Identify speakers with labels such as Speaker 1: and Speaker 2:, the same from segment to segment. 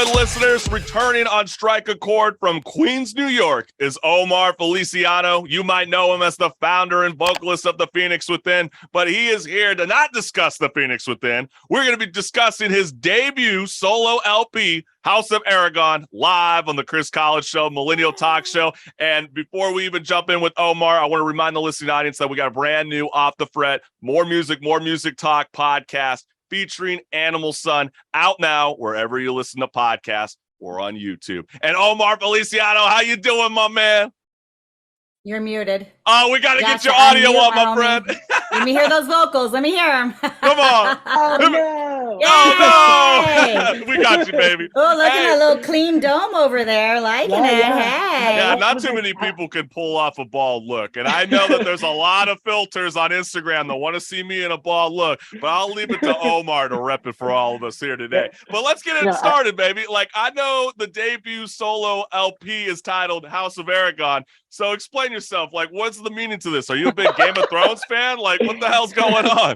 Speaker 1: good, listeners? Returning on strike accord from Queens, New York is Omar Feliciano. You might know him as the founder and vocalist of The Phoenix Within, but he is here to not discuss The Phoenix Within. We're going to be discussing his debut solo LP, House of Aragon, live on the Chris College Show, Millennial Talk Show. And before we even jump in with Omar, I want to remind the listening audience that we got a brand new Off the Fret, More Music Talk podcast featuring Animal Sun, out now wherever you listen to podcasts or on YouTube. And Omar Feliciano, how you doing, my man?
Speaker 2: You're muted.
Speaker 1: Oh, we got to get your audio up, my friend.
Speaker 2: Let me hear those vocals. Let me hear them.
Speaker 1: Come on.
Speaker 3: Oh, no.
Speaker 1: Oh, no. We got you, baby.
Speaker 2: Oh, look at that little clean dome over there. Liking it.
Speaker 3: Yeah.
Speaker 2: Hey.
Speaker 1: Yeah, not too many people can pull off a bald look. And I know that there's a lot of filters on Instagram that want to see me in a bald look, but I'll leave it to Omar to rep it for all of us here today. But let's get it started, baby. Like, I know the debut solo LP is titled House of Aragon. So explain yourself. Like, what's the meaning to this? Are you a big Game of Thrones fan? Like, what the hell's going on?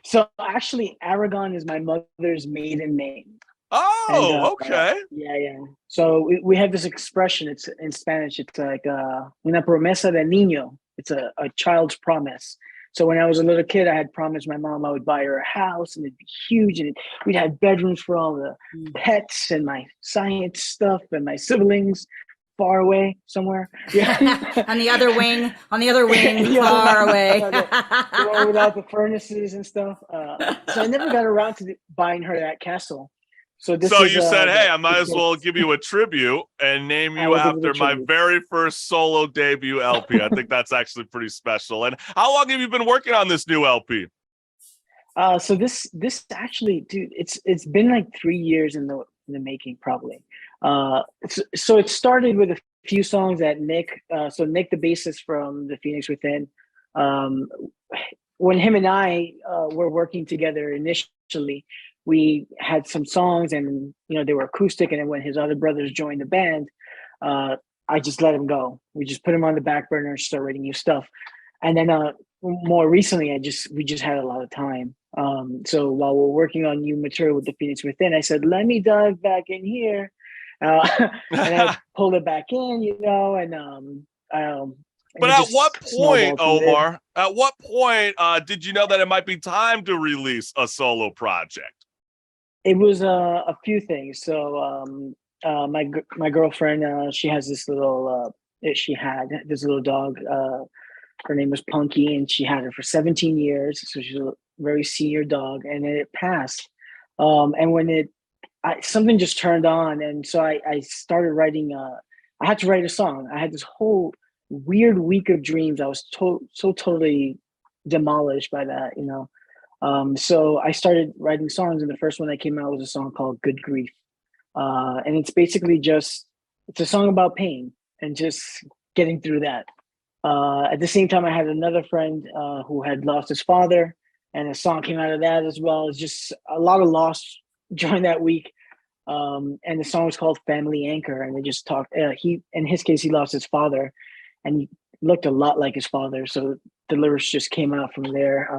Speaker 3: So actually, Aragon is my mother's maiden name.
Speaker 1: Oh, okay.
Speaker 3: Yeah. So we have this expression. It's in Spanish. It's like una promesa de niño. It's a child's promise. So when I was a little kid, I had promised my mom I would buy her a house and it'd be huge, and we'd have bedrooms for all the pets and my science stuff and my siblings. Far away somewhere. Yeah.
Speaker 2: on the other wing, far away.
Speaker 3: Without the furnaces and stuff. So I never got around to buying her that castle. So
Speaker 1: you said, hey, I might as well give you a tribute and name you after my very first solo debut LP. I think that's actually pretty special. And how long have you been working on this new LP?
Speaker 3: So this actually, dude, it's been like 3 years in the making, probably. So it started with a few songs that Nick, Nick, the bassist from The Phoenix Within, when him and I were working together initially, we had some songs and, they were acoustic. And then when his other brothers joined the band, I just let him go. We just put him on the back burner and start writing new stuff. And then more recently, we just had a lot of time. So while we're working on new material with The Phoenix Within, I said, let me dive back in here. And I pulled it back in,
Speaker 1: But at what point, Omar, did you know that it might be time to release a solo project?
Speaker 3: It was a few things. So my girlfriend, she has this little, she had this little dog. Her name was Punky, and she had her for 17 years. So she's a very senior dog, and it passed. And when something just turned on, and so I started writing. I had to write a song. I had this whole weird week of dreams. I was so totally demolished by that, So I started writing songs, and the first one that came out was a song called "Good Grief," and it's basically it's a song about pain and just getting through that. At the same time, I had another friend who had lost his father, and a song came out of that as well. It's just a lot of loss during that week. And the song was called Family Anchor, and they just talked, in his case, he lost his father, and he looked a lot like his father. So the lyrics just came out from there.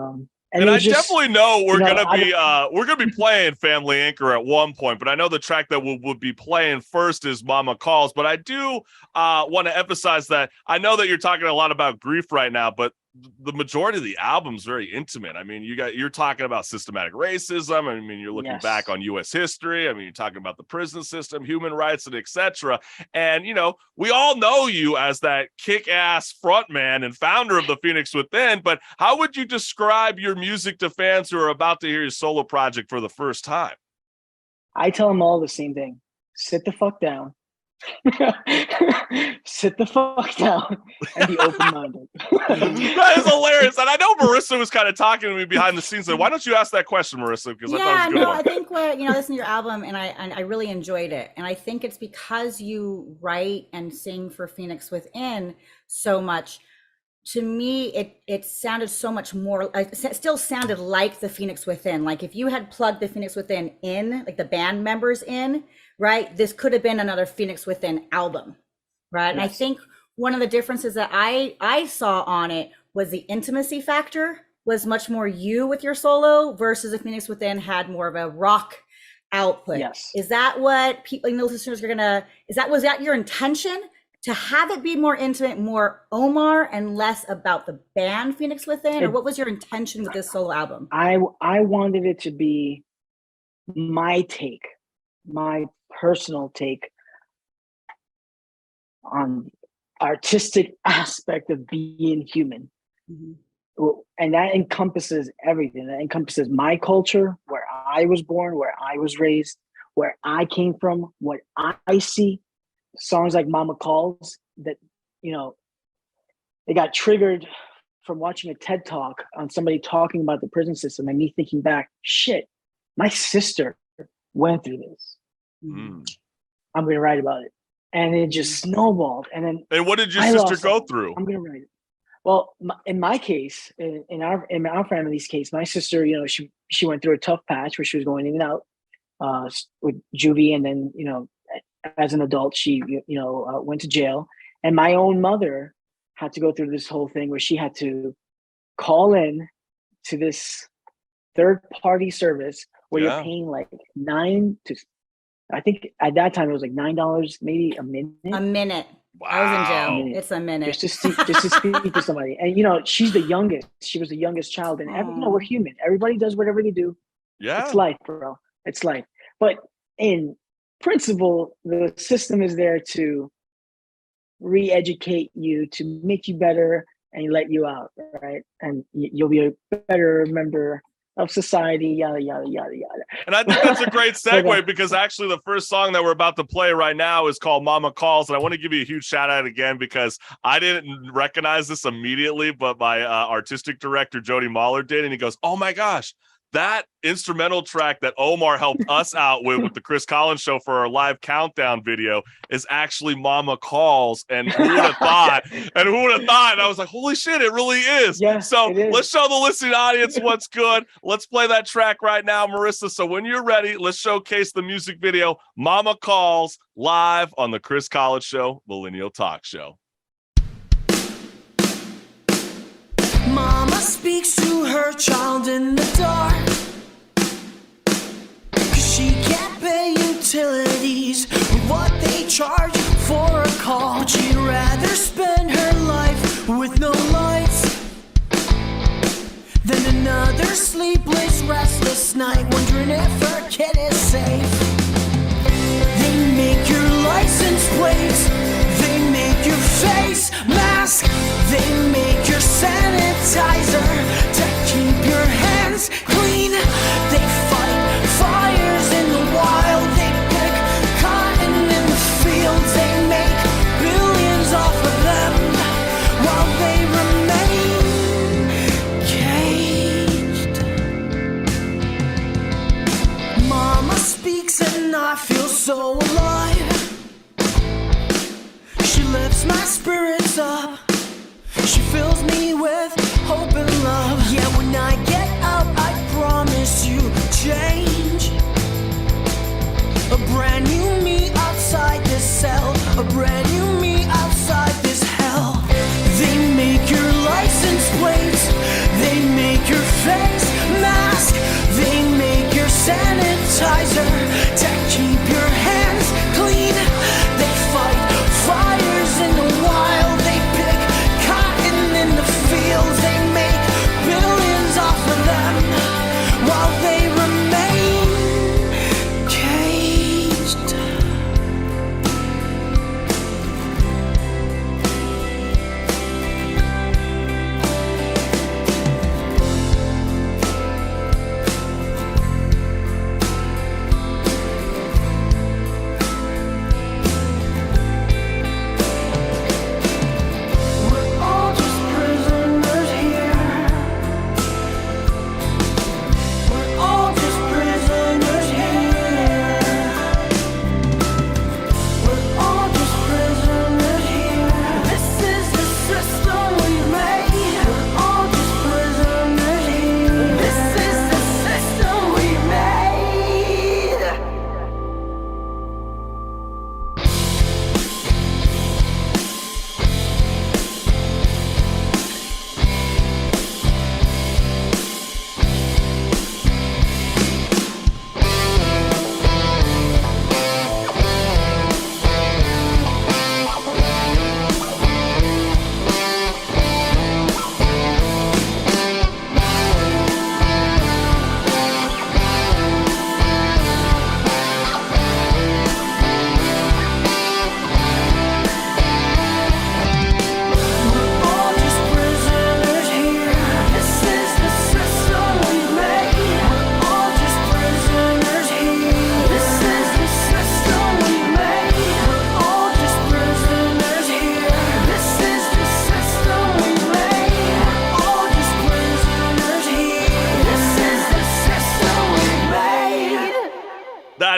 Speaker 1: And I definitely know we're gonna be playing Family Anchor at one point, but I know the track that we'll be playing first is Mama Calls. But I do want to emphasize that I know that you're talking a lot about grief right now, but the majority of the album's very intimate. I mean, you're talking about systematic racism. I mean, you're looking back on U.S. history. I mean, you're talking about the prison system, human rights, and etc. And we all know you as that kick-ass frontman and founder of The Phoenix Within. But how would you describe your music to fans who are about to hear your solo project for the first time?
Speaker 3: I tell them all the same thing: sit the fuck down. Sit the fuck down and be open-minded.
Speaker 1: That is hilarious. And I know Marissa was kind of talking to me behind the scenes. Why don't you ask that question, Marissa? Because I thought it was a good one.
Speaker 2: I think listen to your album, and I really enjoyed it. And I think it's because you write and sing for Phoenix Within so much. To me, it sounded so much more. It still sounded like the Phoenix Within. Like if you had plugged the Phoenix Within in, like the band members in, right? This could have been another Phoenix Within album, right? Yes. And I think one of the differences that I saw on it was the intimacy factor was much more you with your solo versus the Phoenix Within had more of a rock output.
Speaker 3: Yes.
Speaker 2: Is that what people, you know, listeners are gonna, was that your intention to have it be more intimate, more Omar and less about the band Phoenix Within? Or what was your intention with this solo album?
Speaker 3: I wanted it to be my take, my personal take on artistic aspect of being human. And that encompasses everything. That encompasses my culture, where I was born, where I was raised, where I came from, what I see. Songs like Mama Calls that, you know, they got triggered from watching a TED Talk on somebody talking about the prison system and me thinking back, shit, my sister went through this. I'm going to write about it. And it just snowballed. And then,
Speaker 1: and what did your sister go through?
Speaker 3: I'm going to write it. Well, in my case, in our family's case, my sister, you know, she went through a tough patch where she was going in and out with juvie, and then, you know, as an adult, she, you know, went to jail. And my own mother had to go through this whole thing where she had to call in to this third-party service where you're paying like I think at that time it was like $9 maybe a minute.
Speaker 2: A minute.
Speaker 1: Wow.
Speaker 2: I was in jail. It's a minute.
Speaker 3: Just to speak to somebody. And, you know, she's the youngest. She was the youngest child. And, you know, we're human. Everybody does whatever they do.
Speaker 1: Yeah.
Speaker 3: It's life, bro. It's life. But in principle, the system is there to re-educate you, to make you better and let you out, right? And you'll be a better member of society, yada, yada, yada, yada.
Speaker 1: And I think that's a great segue because actually the first song that we're about to play right now is called Mama Calls. And I want to give you a huge shout out again because I didn't recognize this immediately, but my artistic director, Jody Mahler, did. And he goes, oh my gosh, that instrumental track that Omar helped us out with the Chris Collins show for our live countdown video is actually Mama Calls. And who would have thought? And who would have thought? And I was like, holy shit, it really is.
Speaker 3: Yeah,
Speaker 1: so let's show the listening audience what's good. Let's play that track right now, Marissa. So when you're ready, let's showcase the music video, Mama Calls, live on the Chris Collins Show, Millennial Talk Show.
Speaker 4: Mama speaks to her child in the dark, 'cause she can't pay utilities with what they charge for a call. But she'd rather spend her life with no lights than another sleepless, restless night, wondering if her kid is safe. They make your license plates, they make your face mask, they make your sanitizer to keep your hands clean. They fight fires in the wild, they pick cotton in the fields, they make billions off of them while they remain caged. Mama speaks and I feel so alive. She lifts my spirits up, she fills me with hope and love. Yeah, when I get out, I promise you change. A brand new me outside this cell, a brand new me outside this hell. They make your license plates, they make your face mask, they make your sanitizer to keep your hands clean. They fight fires in the wild, they pick cotton in the fields, they make billions off of them while they remain caged.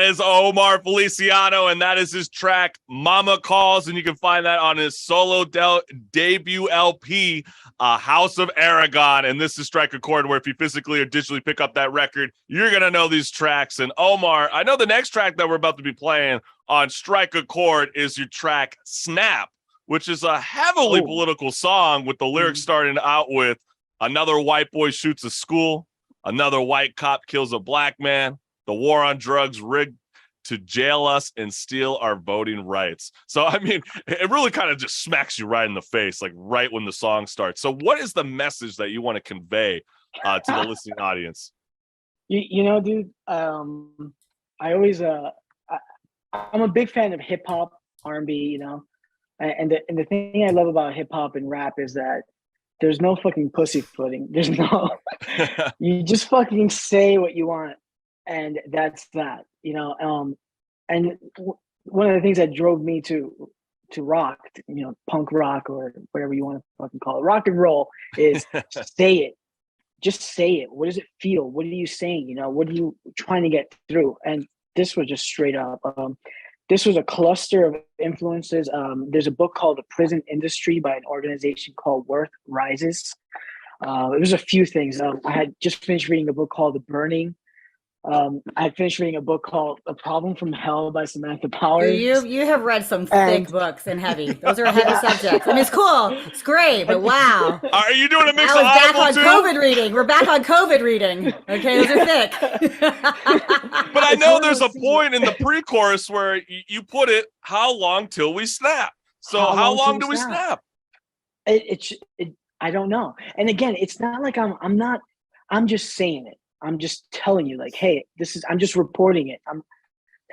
Speaker 1: is Omar Feliciano, and that is his track Mama Calls, and you can find that on his solo debut LP, House of Aragon. And this is Strike a Chord, where if you physically or digitally pick up that record, you're going to know these tracks. And Omar, I know the next track that we're about to be playing on Strike a Chord is your track Snap, which is a heavily political song with the lyrics starting out with another white boy shoots a school, another white cop kills a black man, the war on drugs rigged to jail us and steal our voting rights. So, I mean, it really kind of just smacks you right in the face, like right when the song starts. So what is the message that you want to convey to the listening audience?
Speaker 3: You know, dude, I always, I'm a big fan of hip hop, R&B, you know, and the thing I love about hip hop and rap is that there's no fucking pussyfooting. There's no, you just fucking say what you want. And that's that, you know. And one of the things that drove me to rock, you know, punk rock or whatever you want to fucking call it, rock and roll, is say it. Just say it. What does it feel? What are you saying? You know, what are you trying to get through? And this was just straight up. This was a cluster of influences. There's a book called The Prison Industry by an organization called Worth Rises. It was a few things. I had just finished reading a book called The Burning. I finished reading a book called A Problem from Hell by Samantha Powers.
Speaker 2: You have read some thick books and heavy. Those are heavy subjects. I mean, it's cool. It's great, but wow.
Speaker 1: Are you doing a mix of
Speaker 2: back on
Speaker 1: too?
Speaker 2: COVID reading. We're back on COVID reading. Okay, those are thick.
Speaker 1: But I know there's a point in the pre-chorus where you put it, how long till we snap? So how long do we snap?
Speaker 3: I don't know. And again, it's not like I'm just saying it. I'm just telling you, like, hey, I'm just reporting it.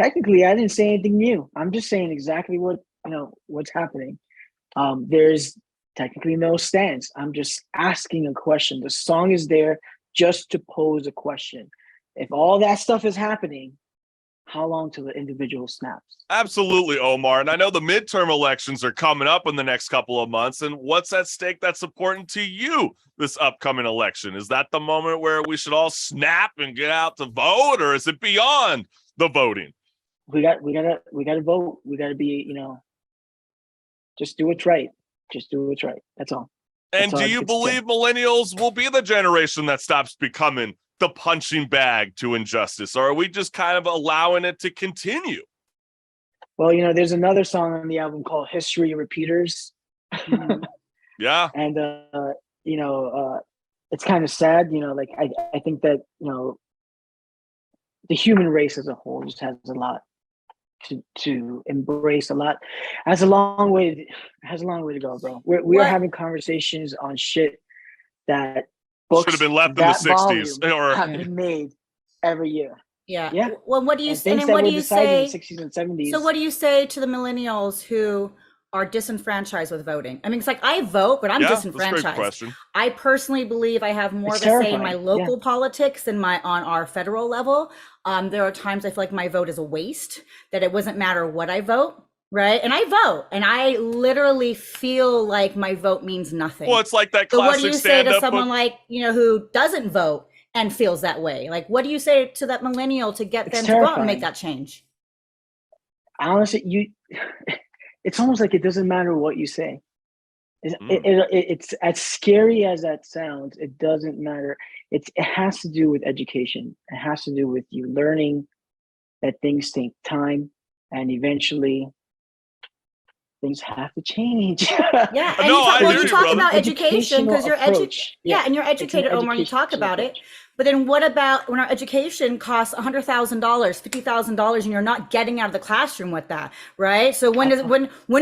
Speaker 3: Technically, I didn't say anything new. I'm just saying exactly what's happening. There's technically no stance. I'm just asking a question. The song is there just to pose a question. If all that stuff is happening, how long till the individual snaps?
Speaker 1: Absolutely, Omar. And I know the midterm elections are coming up in the next couple of months. And what's at stake that's important to you this upcoming election? Is that the moment where we should all snap and get out to vote, or is it beyond the voting?
Speaker 3: We gotta vote. We gotta be, just do what's right. Just do what's right. That's all.
Speaker 1: And do you believe millennials will be the generation that stops becoming the punching bag to injustice, or are we just kind of allowing it to continue?
Speaker 3: Well, there's another song on the album called History Repeaters.
Speaker 1: Yeah.
Speaker 3: And, it's kind of sad, like I think that, the human race as a whole just has a lot to embrace, has a long way to go, bro. We are having conversations on shit that books
Speaker 1: should have been left in the 60s or
Speaker 3: have been made every year.
Speaker 2: Yeah. Well, what do you say? And what do you say? In the 60s and 70s. So, what do you say to the millennials who are disenfranchised with voting? I mean, it's like I vote, but I'm disenfranchised.
Speaker 1: That's a great question.
Speaker 2: I personally believe I have more of a say in my local politics than on our federal level. There are times I feel like my vote is a waste. That it doesn't matter what I vote. Right. And I vote, and I literally feel like my vote means nothing.
Speaker 1: Well, it's like that classic. So
Speaker 2: what do you say to someone who doesn't vote and feels that way? Like, what do you say to that millennial to get them to go out and make that change?
Speaker 3: Honestly, it's almost like it doesn't matter what you say. It's as scary as that sounds. It doesn't matter. It has to do with education. It has to do with you learning that things take time, and eventually things have to change.
Speaker 2: Yeah, and you talk about education because you're educated. Yeah, and you're educated, Omar. You talk about it. But then what about when our education costs $100,000, $50,000, and you're not getting out of the classroom with that, right? So when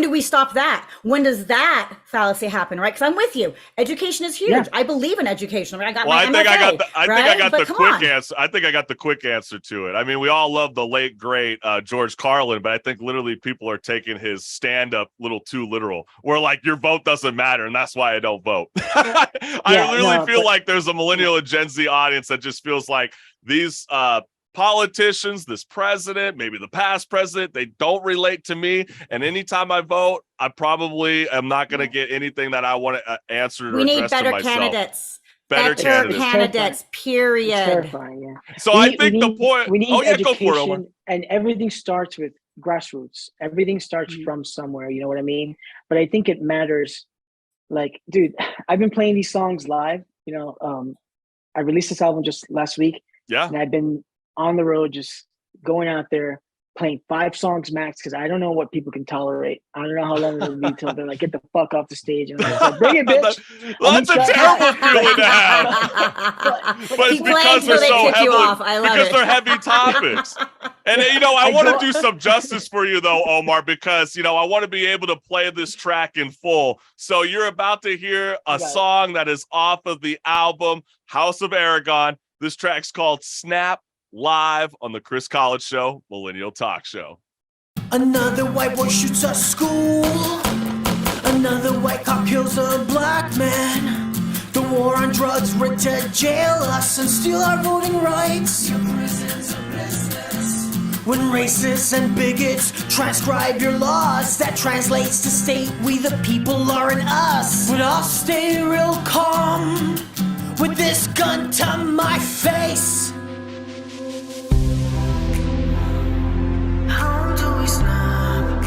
Speaker 2: do we stop that? When does that fallacy happen, right? Because I'm with you. Education is huge. Yeah. I believe in education. I got my MFA,
Speaker 1: I think I got the quick answer. I think I got the quick answer to it. I mean, we all love the late great George Carlin, but I think literally people are taking his stand-up a little too literal. Where like your vote doesn't matter, and that's why I don't vote. I feel like there's a millennial and Gen Z audience that just feels like these politicians, this president, maybe the past president, they don't relate to me. And anytime I vote, I probably am not going to get anything that I want to answer.
Speaker 2: We need better candidates.
Speaker 1: better candidates.
Speaker 2: candidates,
Speaker 3: It's
Speaker 2: period.
Speaker 3: terrifying, yeah.
Speaker 1: So I think the point.
Speaker 3: We need
Speaker 1: Oh yeah, go
Speaker 3: education,
Speaker 1: for it, Omar.
Speaker 3: and everything starts with grassroots. Everything starts from somewhere. You know what I mean? But I think it matters. Like, dude, I've been playing these songs live. You know, I released this album just last week,
Speaker 1: Yeah.
Speaker 3: and I've been on the road, just going out there, playing 5 songs max, because I don't know what people can tolerate. I don't know how long it'll be till they're like, get the fuck off the stage. And I'm like, bring it, bitch.
Speaker 1: Well, that's a terrible feeling to have. But it's
Speaker 2: Keep
Speaker 1: because
Speaker 2: playing
Speaker 1: they're
Speaker 2: till they
Speaker 1: so
Speaker 2: kick you
Speaker 1: heavily,
Speaker 2: off. I love
Speaker 1: because
Speaker 2: it.
Speaker 1: they're heavy topics. And you know, I want to do some justice for you though, Omar, because you know, I want to be able to play this track in full. So you're about to hear a song that is off of the album House of Aragon. This track's called Snap, live on the Chris College Show, Millennial Talk Show.
Speaker 4: Another white boy shoots a school. Another white cop kills a black man. The war on drugs rigged to jail us and steal our voting rights. Your prison's a business. When racists and bigots transcribe your laws, that translates to state we the people are in us. But I'll stay real calm with this gun to my face. How do we snap?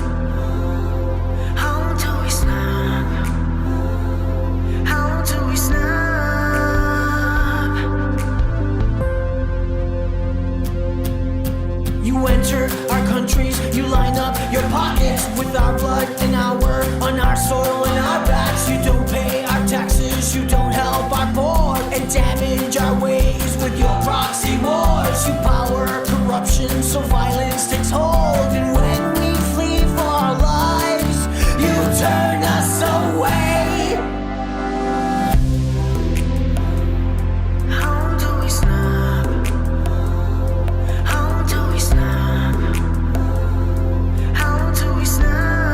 Speaker 4: How do we snap? How do we snap? You enter our countries, you line up your pockets with our blood and our on our soil and our backs. You don't pay our taxes, you don't help our poor, and damage our ways with your proxy wars. You power corruption, so violence takes hold. And when we flee for our lives, you turn us away. How do we snap? How do we snap? How do we snap?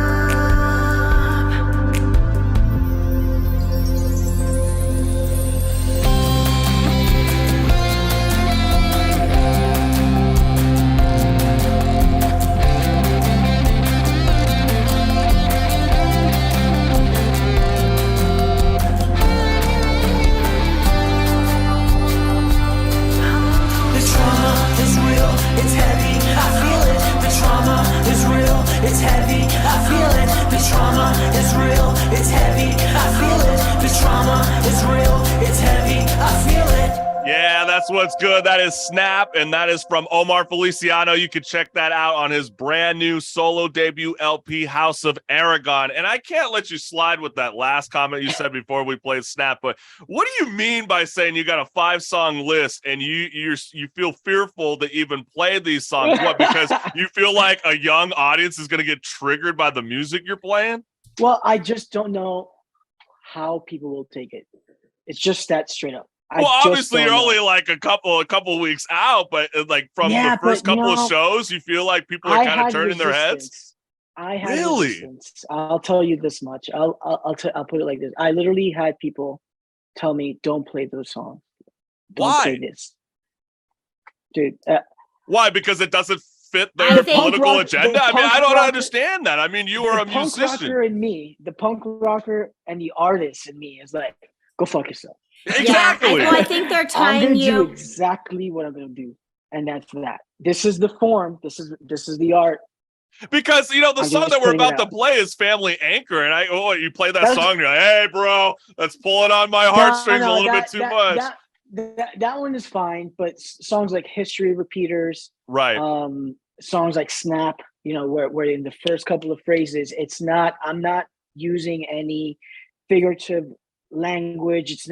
Speaker 4: The trauma is real, it's heavy, I feel it. The trauma is real, it's heavy, I feel it. The trauma is real, it's heavy, I feel it. The trauma is real, it's heavy, I feel it.
Speaker 1: Yeah, that's what's good. That is Snap, and that is from Omar Feliciano. You can check that out on his brand new solo debut LP, House of Aragon. And I can't let you slide with that last comment you said before we played Snap, but what do you mean by saying you got a 5-song list and you feel fearful to even play these songs? What, because you feel like a young audience is going to get triggered by the music you're playing?
Speaker 3: Well, I just don't know how people will take it. It's just that straight up.
Speaker 1: Well, obviously you're only like a couple weeks out, but like from the first couple of shows, you feel like people are kind of turning their heads.
Speaker 3: I had resistance. I'll tell you this much. I'll put it like this. I literally had people tell me, "Don't play those songs. Don't say this, dude."
Speaker 1: Why? Because it doesn't fit their political agenda. I mean, I don't understand that. I mean, you are a musician.
Speaker 3: The punk rocker and the artist in me is like, go fuck yourself.
Speaker 1: Exactly.
Speaker 2: Yeah, I think they're tying
Speaker 3: I'm
Speaker 2: you.
Speaker 3: do exactly what I'm gonna do, and that's that. This is the form. This is the art.
Speaker 1: Because you know the song that we're about to play is Family Anchor, and you play that song, and you're like, "Hey, bro, that's pulling on my heartstrings a little bit too much."
Speaker 3: That one is fine, but songs like History Repeaters,
Speaker 1: right?
Speaker 3: Songs like Snap, you know, where in the first couple of phrases, I'm not using any figurative language.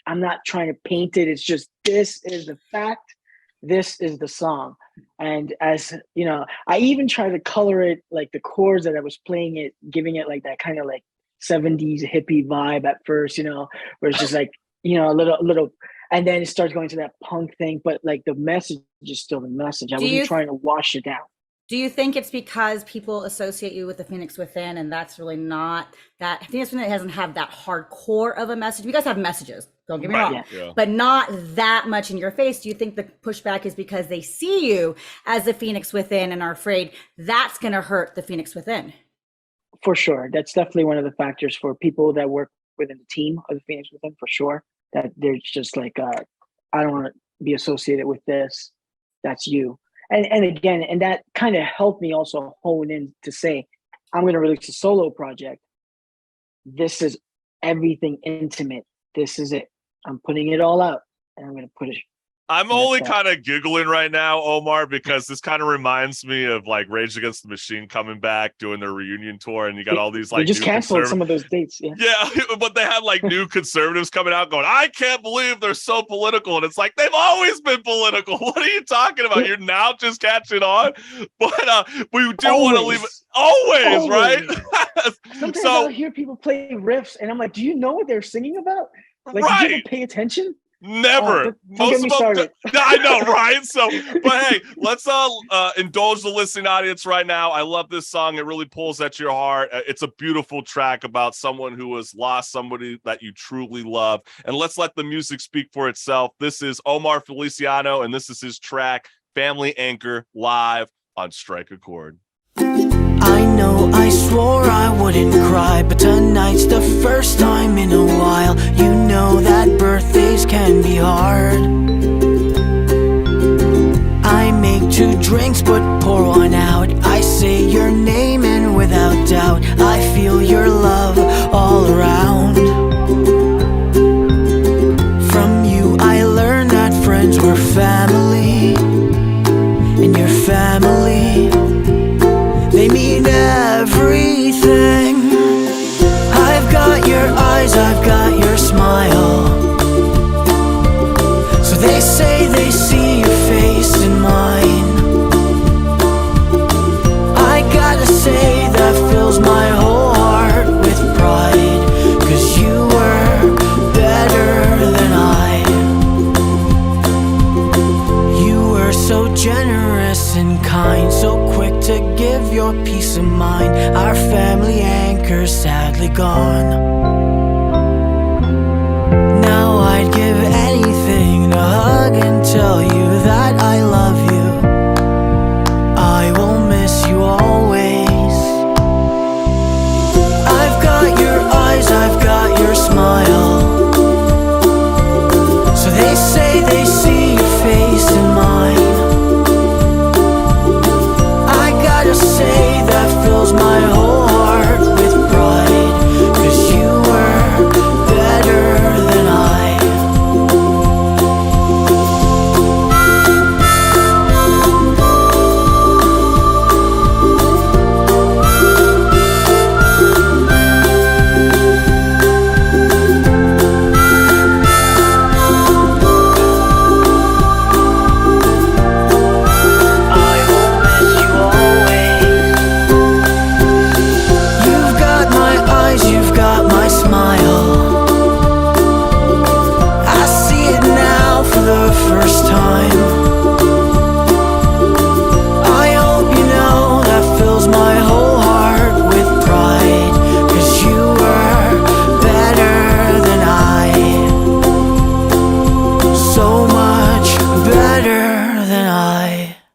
Speaker 3: I'm not trying to paint it. It's just, this is the fact. This is the song. And as you know, I even try to color it, like the chords that I was playing it, giving it like that kind of like 70s hippie vibe at first, you know, where it's just like, you know, a little, and then it starts going to that punk thing, but like the message is still the message. I wasn't trying to wash it down.
Speaker 2: Do you think it's because people associate you with the Phoenix Within, and that's really not that? Phoenix Within doesn't have that hardcore of a message. You guys have messages, don't get me wrong, but not that much in your face. Do you think the pushback is because they see you as the Phoenix Within and are afraid that's going to hurt the Phoenix Within? For
Speaker 3: sure. That's definitely one of the factors for people that work within the team of the Phoenix Within, for sure. that they're just like, I don't want to be associated with this. That's you. And again, and that kind of helped me also hone in to say, I'm going to release a solo project. This is everything intimate. This is it. I'm putting it all out, and I'm going to put it.
Speaker 1: I'm only kind of giggling right now, Omar, because this kind of reminds me of like Rage Against the Machine coming back, doing their reunion tour, and you got all these like
Speaker 3: they just canceled some of those dates.
Speaker 1: Yeah, but they had like new conservatives coming out going, I can't believe they're so political. And it's like, they've always been political. What are you talking about? You're now just catching on. But we do want to leave it always. Right?
Speaker 3: Sometimes I'll hear people play riffs, and I'm like, do you know what they're singing about? Like,
Speaker 1: right.
Speaker 3: Did you even pay attention?
Speaker 1: Never.
Speaker 3: Don't get me started.
Speaker 1: I know, right? So, but hey, let's indulge the listening audience right now. I love this song. It really pulls at your heart. It's a beautiful track about someone who has lost somebody that you truly love. And let's let the music speak for itself. This is Omar Feliciano, and this is his track, Family Anchor, live on Strike a Chord.
Speaker 4: I know I swore I wouldn't cry, but tonight's the first time in a while. You know that birthdays can be hard. I make 2 drinks but pour one out. I say your name and without doubt I feel your love all around. From you I learned that friends were family, and your family, they mean everything. I've got your eyes, I've got your smile. So they say they see your face in mine. I gotta say that fills my whole heart with pride, 'cause you were better than I. You were so generous and kind, so quick to give your peace of mind. Our family anchor's sadly gone. Now I'd give anything to hug and tell you that I love you. I will miss you always. I've got your eyes, I've got your smile. So they say they see your face in mine. Say that fills my whole heart with pride, 'cause you were better than I.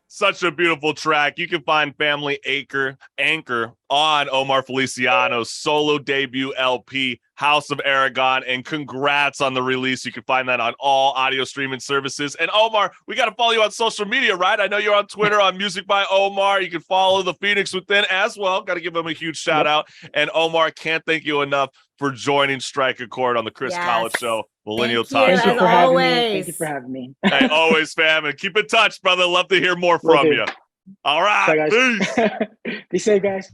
Speaker 1: Such a beautiful track. You can find Family Anchor on Omar Feliciano's solo debut LP, House of Aragon, and congrats on the release. You can find that on all audio streaming services. And Omar, we got to follow you on social media, right? I know you're on Twitter on Music by Omar. You can follow the Phoenix Within as well. Got to give him a huge shout out. And Omar, can't thank you enough for joining Strike a Chord on the Chris College Show, Millennial Talk Show.
Speaker 3: Thank you for having me. Thank you for having me.
Speaker 1: Hey, always, fam. And keep in touch, brother. Love to hear more from you. All right.
Speaker 3: Bye, guys.
Speaker 1: Peace.
Speaker 3: Be safe, guys.